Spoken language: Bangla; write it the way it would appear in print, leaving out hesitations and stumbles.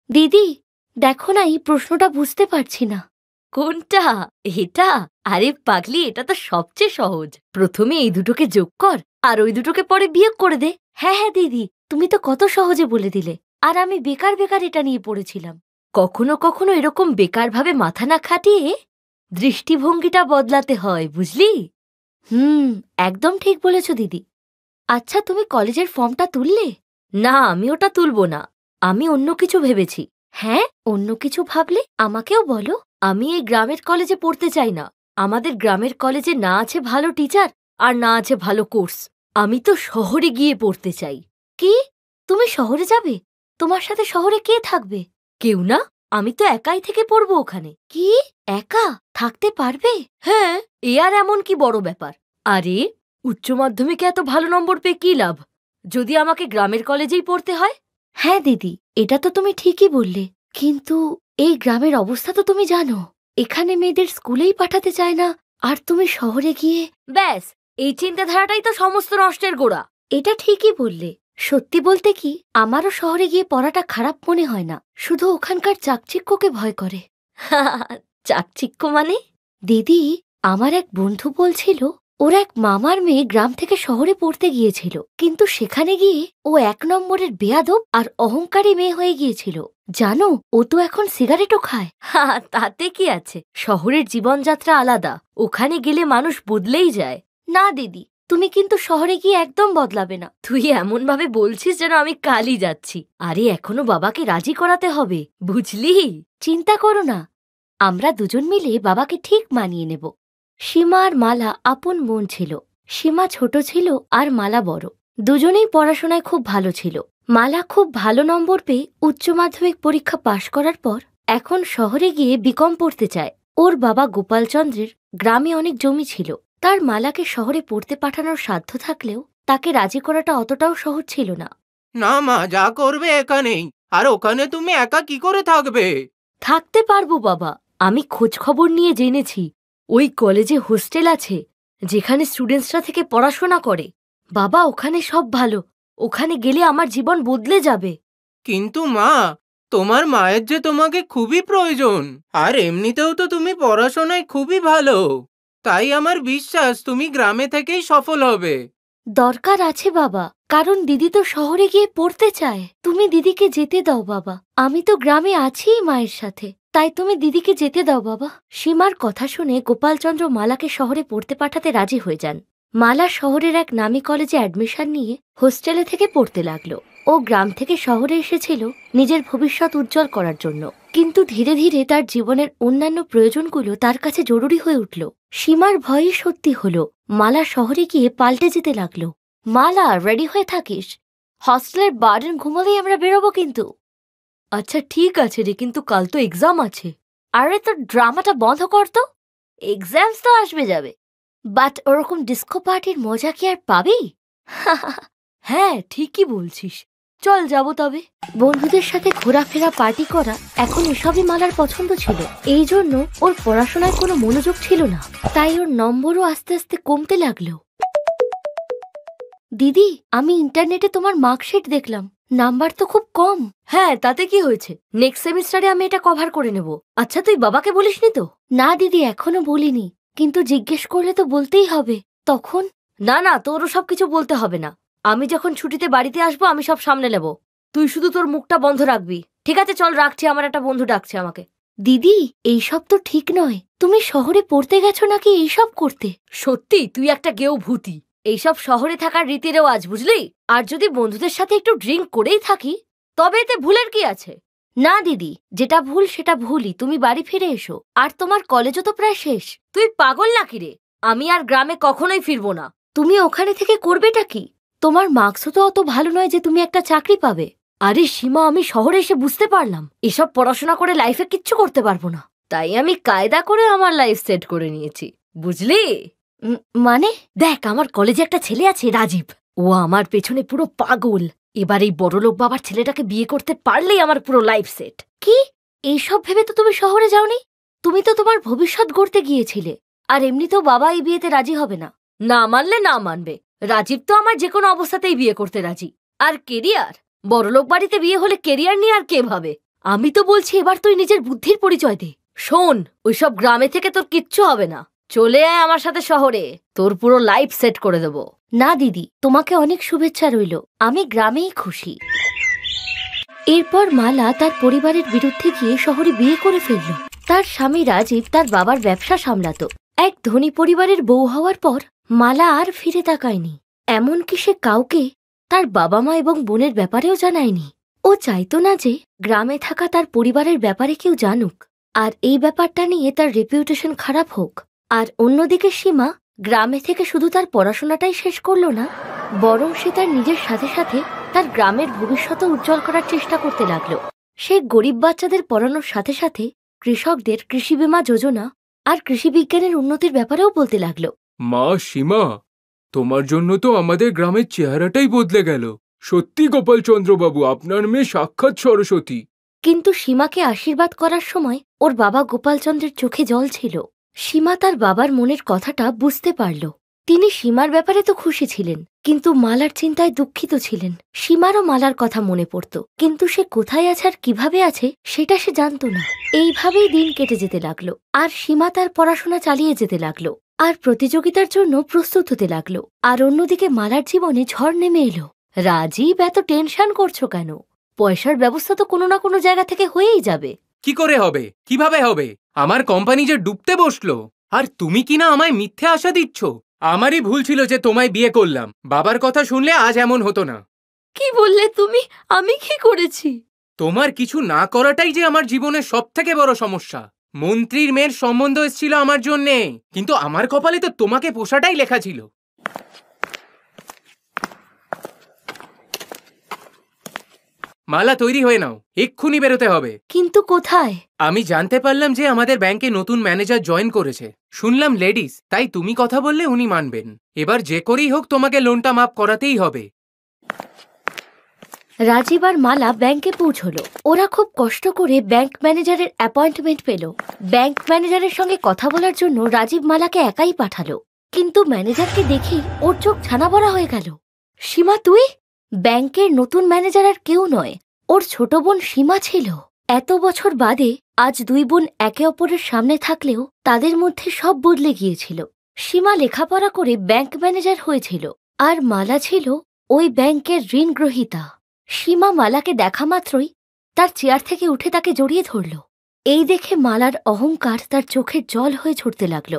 দিদি, দেখো না, এই প্রশ্নটা বুঝতে পারছি না। কোনটা? এটা? আরে পাগলি, এটা তো সবচেয়ে সহজ। প্রথমে এই দুটোকে যোগ কর আর ওই দুটোকে পরে বিয়োগ করে দে। হ্যাঁ হ্যাঁ দিদি, তুমি তো কত সহজে বলে দিলে। আর আমি বেকার বেকার এটা নিয়ে পড়েছিলাম। কখনো কখনো এরকম বেকারভাবে মাথা না খাটিয়ে দৃষ্টিভঙ্গিটা বদলাতে হয়, বুঝলি? একদম ঠিক বলেছ দিদি। আচ্ছা, তুমি কলেজের ফর্মটা তুললে? না, আমি ওটা তুলব না। আমি অন্য কিছু ভেবেছি। হ্যাঁ, অন্য কিছু ভাবলে আমাকেও বলো। আমি এই গ্রামের কলেজে পড়তে চাই না। আমাদের গ্রামের কলেজে না আছে ভালো টিচার আর না আছে ভালো কোর্স। আমি তো শহরে গিয়ে পড়তে চাই। কি? তুমি শহরে যাবে? তোমার সাথে শহরে কে থাকবে? কেউ না, আমি তো একাই থেকে পড়বো ওখানে। কি? একা থাকতে পারবে? হ্যাঁ, এ আর এমন কি বড় ব্যাপার? আরে, উচ্চ মাধ্যমিকে এত ভালো নম্বর পেয়ে কি লাভ, যদি আমাকে গ্রামের কলেজেই পড়তে হয়? হ্যাঁ দিদি, এটা তো তুমি ঠিকই বললে, কিন্তু এই গ্রামের অবস্থা তো তুমি জানো। এখানে মেয়েদের স্কুলেই পাঠাতে চায় না, আর তুমি শহরে গিয়ে। ব্যাস, এই চিন্তাধারাটাই তো সমস্ত নষ্টের গোড়া। এটা ঠিকই বললে। সত্যি বলতে কি, আমারও শহরে গিয়ে পড়াটা খারাপ মনে হয় না, শুধু ওখানকার চাকচিক্যকে ভয় করে। চাকচিক্য মানে? দিদি, আমার এক বন্ধু বলছিল ওর এক মামার মেয়ে গ্রাম থেকে শহরে পড়তে গিয়েছিল, কিন্তু সেখানে গিয়ে ও ১ নম্বরের বেয়াদব আর অহংকারী মেয়ে হয়ে গিয়েছিল। জানো, ও তো এখন সিগারেটও খায়। তাতে কি আছে? শহরের জীবনযাত্রা আলাদা, ওখানে গেলে মানুষ বদলেই যায়। না দিদি, তুমি কিন্তু শহরে গিয়ে একদম বদলাবে না। তুই এমন ভাবে বলছিস যেন আমি কালই যাচ্ছি। আরে, এখনো বাবাকে রাজি করাতে হবে, বুঝলি? চিন্তা করো না, আমরা দুজন মিলে বাবাকে ঠিক মানিয়ে নেব। সীমা আর মালা আপন বোন ছিল। সীমা ছোট ছিল আর মালা বড়। দুজনেই পড়াশোনায় খুব ভালো ছিল। মালা খুব ভালো নম্বর পেয়ে উচ্চ মাধ্যমিক পরীক্ষা পাশ করার পর এখন শহরে গিয়ে বিকম পড়তে চায়। ওর বাবা গোপালচন্দ্রের গ্রামে অনেক জমি ছিল। তার মালাকে শহরে পড়তে পাঠানোর সাধ্য থাকলেও তাকে রাজি করাটা অতটাও সহজ ছিল না। না মা, যা করবে এখানেই। আর ওখানে তুমি একা কি করে থাকবে? থাকতে পারবো বাবা। আমি খোঁজ খবর নিয়ে জেনেছি ওই কলেজে হোস্টেল আছে যেখানে স্টুডেন্টসরা থেকে পড়াশোনা করে। বাবা, ওখানে সব ভালো। ওখানে গেলে আমার জীবন বদলে যাবে। কিন্তু মা, তোমার মায়ের যে তোমাকে খুবই প্রয়োজন। আর এমনিতেও তো তুমি পড়াশোনায় খুবই ভালো। তাই আমার বিশ্বাস তুমি গ্রামে থেকেই সফল হবে। দরকার আছে বাবা, কারণ দিদি তো শহরে গিয়ে পড়তে চায়। তুমি দিদিকে যেতে দাও বাবা। আমি তো গ্রামে আছি মায়ের সাথে, তাই তুমি দিদিকে যেতে দাও বাবা। সীমার কথা শুনে গোপালচন্দ্র মালাকে শহরে পড়তে পাঠাতে রাজি হয়ে যান। মালা শহরের এক নামী কলেজে অ্যাডমিশন নিয়ে হোস্টেলে থেকে পড়তে লাগলো। ও গ্রাম থেকে শহরে এসেছিল নিজের ভবিষ্যৎ উজ্জ্বল করার জন্য, কিন্তু ধীরে ধীরে তার জীবনের অন্যান্য প্রয়োজনগুলো তার কাছে জরুরি হয়ে উঠল। সীমার ভয়ই সত্যি হলো। মালা শহরে গিয়ে পাল্টে যেতে লাগলো। মালা, রেডি হয়ে থাকিস, হস্টেলের বার্ডেন ঘুমালেই আমরা বেরোবো কিন্তু। আচ্ছা ঠিক আছে রে, কিন্তু কাল তো এক্সাম আছে। আরে, তোর ড্রামাটা বন্ধ কর তো। এক্সামস তো আসবে যাবে, বাট ওরকম ডিস্কো পার্টির মজা কি আর পাবি? হ্যাঁ, ঠিকই বলছিস। চল যাব তবে। বন্ধুদের সাথে ঘোরাফেরা, পার্টি করা, এখন এসবই মালার পছন্দ ছিল। এই জন্য ওর পড়াশোনায় কোনো মনোযোগ ছিল না, তাই ওর নম্বরও আস্তে আস্তে কমতে লাগলো। দিদি, আমি ইন্টারনেটে তোমার মার্কশিট দেখলাম, নাম্বার তো খুব কম। হ্যাঁ, তাতে কি হয়েছে? নেক্সট সেমিস্টারে আমি এটা কভার করে নেব। আচ্ছা, তুই বাবাকে বলিসনি তো? না দিদি, এখনো বলিনি, কিন্তু জিজ্ঞেস করলে তো বলতেই হবে। তখন? না না, তোরও সবকিছু বলতে হবে না। আমি যখন ছুটিতে বাড়িতে আসবো আমি সব সামনে নেব। তুই শুধু তোর মুখটা বন্ধ রাখবি। ঠিক আছে, চল রাখছি, আমার একটা বন্ধু ডাকছে আমাকে। দিদি, এইসব তো ঠিক নয়। তুমি শহরে পড়তে গেছো নাকি এইসব করতে? সত্যি তুই একটা গেও ভূতি। এইসব শহরে থাকার রীতি রেওয়াজ, বুঝলি? আর যদি বন্ধুদের সাথে একটু ড্রিঙ্ক করেই থাকি, তবে এতে ভুলের কি আছে? না দিদি, যেটা ভুল সেটা ভুলই। তুমি বাড়ি ফিরে এসো, আর তোমার কলেজও তো প্রায় শেষ। তুই পাগল নাকি রে? আমি আর গ্রামে কখনোই ফিরবো না। তুমি ওখানে থেকে করবেটা কি? তোমার মার্কসও তো অত ভালো নয় যে তুমি একটা চাকরি পাবে। আরে সীমা, আমি শহরে এসে বুঝতে পারলাম এসব পড়াশোনা করে লাইফে কিচ্ছু করতে পারবো না। তাই আমি কায়দা করে আমার লাইফ সেট করে নিয়েছি, বুঝলি? মানে? দেখ, আমার কলেজে একটা ছেলে আছে, রাজীব। ও আমার পেছনে পুরো পাগল। এবার এই বড়লোক বাবার ছেলেটাকে বিয়ে করতে পারলেই আমার পুরো লাইফ সেট। কি? এইসব ভেবে তো তুমি শহরে যাওনি? তুমি তো তোমার ভবিষ্যৎ গড়তে গিয়েছিলে। আর এমনিতেও বাবা এই বিয়েতে রাজি হবে না। না মানলে না মানবে, রাজীব তো আমার যে কোনো অবস্থাতেই বিয়ে করতে রাজি। আর কেরিয়ার, বড়লোক বাড়িতে বিয়ে হলে কেরিয়ার নিয়ে আর কে ভাবে? আমি তো বলছি এবার তুই নিজের বুদ্ধির পরিচয় দে। শোন, ওইসব গ্রামে থেকে তোর কিচ্ছু হবে না। চলে আয় আমার সাথে শহরে, তোর পুরো লাইফ সেট করে দেব। না দিদি, তোমাকে অনেক শুভেচ্ছা রইল, আমি গ্রামেই খুশি। এরপর মালা তার পরিবারের বিরুদ্ধে গিয়ে শহরে বিয়ে করে ফেলল। তার স্বামী রাজীব তার বাবার ব্যবসা সামলাতো। এক ধনী পরিবারের বউ হওয়ার পর মালা আর ফিরে তাকায়নি, এমনকি সে কাউকে তার বাবা মা এবং বোনের ব্যাপারেও জানায়নি। ও চাইতো না যে গ্রামে থাকা তার পরিবারের ব্যাপারে কেউ জানুক, আর এই ব্যাপারটা নিয়ে তার রেপুটেশন খারাপ হোক। আর অন্যদিকে সীমা গ্রামে থেকে শুধু তার পড়াশোনাটাই শেষ করল না, বরং সে তার নিজের সাথে সাথে তার গ্রামের ভবিষ্যৎ উজ্জ্বল করার চেষ্টা করতে লাগলো। সে গরিব বাচ্চাদের পড়ানোর সাথে সাথে কৃষকদের কৃষি বীমা যোজনা আর কৃষি বিজ্ঞানের উন্নতির ব্যাপারেও বলতে লাগলো। মা সীমা, তোমার জন্য তো আমাদের গ্রামের চেহারাটাই বদলে গেল। সত্যি গোপালচন্দ্রবাবু, আপনার মেয়ে সাক্ষাৎ সরস্বতী। কিন্তু সীমাকে আশীর্বাদ করার সময় ওর বাবা গোপালচন্দ্রের চোখে জল ছিল। সীমা তার বাবার মনের কথাটা বুঝতে পারল। তিনি সীমার ব্যাপারে তো খুশি ছিলেন, কিন্তু মালার চিন্তায় দুঃখিত ছিলেন। সীমারও মালার কথা মনে পড়ত, কিন্তু সে কোথায় আছে আর কিভাবে আছে সেটা সে জানত না। এইভাবেই দিন কেটে যেতে লাগলো, আর সীমা তার পড়াশোনা চালিয়ে যেতে লাগলো আর প্রতিযোগিতার জন্য প্রস্তুত হতে লাগলো। আর অন্যদিকে মালার জীবনে ঝড় নেমে এলো। রাজীব, এত টেনশন করছো কেন? পয়সার ব্যবস্থা তো কোনো না কোনো জায়গা থেকে হয়েই যাবে। কি করে হবে? কিভাবে হবে? আমার কোম্পানি যে ডুবতে বসলো, আর তুমি কিনা আমায় মিথ্যে আশা দিচ্ছ। আমারই ভুল ছিল যে তোমায় বিয়ে করলাম। বাবার কথা শুনলে আজ এমন হতো না। কি বললে তুমি? আমি কি করেছি? তোমার কিছু না করাটাই যে আমার জীবনের সবথেকে বড় সমস্যা। মন্ত্রীর মেয়ের সম্বন্ধ এসেছিল আমার জন্যে, কিন্তু আমার কপালে তো তোমাকে পোষাটাই লেখা ছিল। মালা, তৈরি হয়ে নাও, এক্ষুনি বেরোতে হবে। কিন্তু কোথায়? আমি জানতে পারলাম যে আমাদের ব্যাংকে নতুন ম্যানেজার জয়েন করেছে। শুনলাম লেডিস, তাই তুমি কথা বললে উনি মানবেন। এবার যে করেই হোক তোমাকে লোনটা মাফ করাতেই হবে। রাজীব আর মালা ব্যাংকে পৌঁছলো। ওরা খুব কষ্ট করে ব্যাংক ম্যানেজারের অ্যাপয়েন্টমেন্ট পেল। ব্যাংক ম্যানেজারের সঙ্গে কথা বলার জন্য রাজীব মালাকে একাই পাঠালো, কিন্তু ম্যানেজারকে দেখে ওর চোখ ছানা বড়া হয়ে গেল। সীমা, তুই? ব্যাংকের নতুন ম্যানেজার আর কেউ নয়, ওর ছোট বোন সীমা ছিল। এত বছর বাদে আজ দুই বোন একে অপরের সামনে থাকলেও তাদের মধ্যে সব বদলে গিয়েছিল। সীমা লেখাপড়া করে ব্যাংক ম্যানেজার হয়েছিল, আর মালা ছিল ওই ব্যাংকের ঋণ গ্রহীতা। সীমা মালাকে দেখা মাত্রই তার চেয়ার থেকে উঠে তাকে জড়িয়ে ধরল। এই দেখে মালার অহংকার তার চোখের জল হয়ে ঝরতে লাগল।